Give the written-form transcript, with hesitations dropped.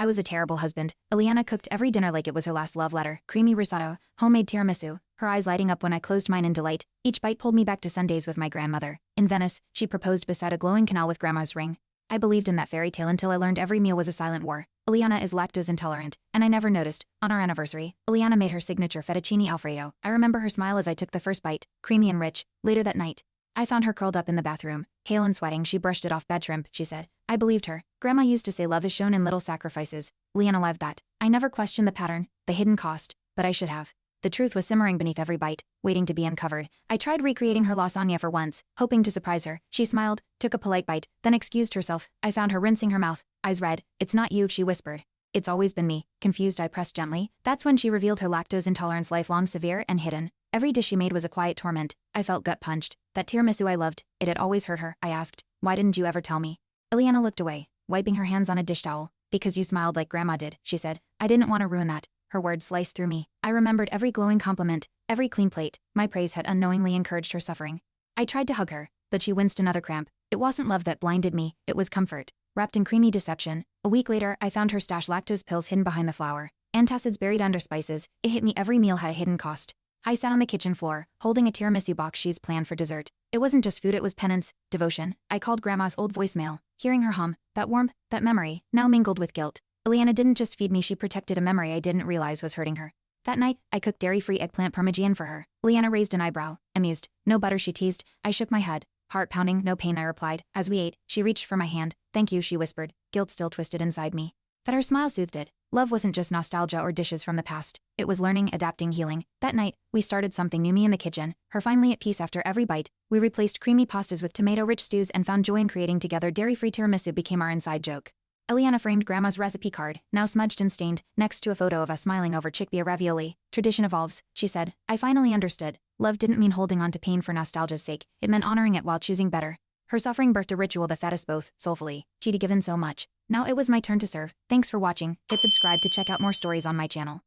I was a terrible husband. Ileana cooked every dinner like it was her last love letter. Creamy risotto, homemade tiramisu, her eyes lighting up when I closed mine in delight. Each bite pulled me back to Sundays with my grandmother. In Venice, she proposed beside a glowing canal with grandma's ring. I believed in that fairy tale until I learned every meal was a silent war. Ileana is lactose intolerant, and I never noticed. On our anniversary, Ileana made her signature fettuccine alfredo. I remember her smile as I took the first bite, creamy and rich. Later that night, I found her curled up in the bathroom. Pale and sweating, she brushed it off. Bad shrimp, she said. I believed her. Grandma used to say love is shown in little sacrifices. Ileana lived that. I never questioned the pattern, the hidden cost, but I should have. The truth was simmering beneath every bite, waiting to be uncovered. I tried recreating her lasagna for once, hoping to surprise her. She smiled, took a polite bite, then excused herself. I found her rinsing her mouth, eyes red. It's not you, she whispered. It's always been me. Confused, I pressed gently. That's when she revealed her lactose intolerance, lifelong, severe, and hidden. Every dish she made was a quiet torment. I felt gut-punched. That tiramisu I loved, it had always hurt her. I asked, why didn't you ever tell me? Ileana looked away, wiping her hands on a dish towel. Because you smiled like Grandma did, she said. I didn't want to ruin that. Her words sliced through me. I remembered every glowing compliment, every clean plate. My praise had unknowingly encouraged her suffering. I tried to hug her, but she winced another cramp. It wasn't love that blinded me, it was comfort, wrapped in creamy deception. A week later, I found her stashed lactose pills hidden behind the flour. Antacids buried under spices. It hit me every meal had a hidden cost. I sat on the kitchen floor, holding a tiramisu box she's planned for dessert. It wasn't just food, it was penance, devotion. I called Grandma's old voicemail, hearing her hum, that warmth, that memory, now mingled with guilt. Ileana didn't just feed me, she protected a memory I didn't realize was hurting her. That night, I cooked dairy-free eggplant parmesan for her. Ileana raised an eyebrow, amused. No butter, she teased. I shook my head. Heart pounding, no pain, I replied. As we ate, she reached for my hand. Thank you, she whispered. Guilt still twisted inside me. But her smile soothed it. Love wasn't just nostalgia or dishes from the past. It was learning, adapting, healing. That night, we started something new, me in the kitchen, her finally at peace after every bite. We replaced creamy pastas with tomato-rich stews and found joy in creating together. Dairy-free tiramisu became our inside joke. Ileana framed Grandma's recipe card, now smudged and stained, next to a photo of us smiling over chickpea ravioli. Tradition evolves, she said. I finally understood. Love didn't mean holding on to pain for nostalgia's sake. It meant honoring it while choosing better. Her suffering birthed a ritual that fed us both, soulfully. She'd given so much. Now it was my turn to serve. Thanks for watching. Hit subscribe to check out more stories on my channel.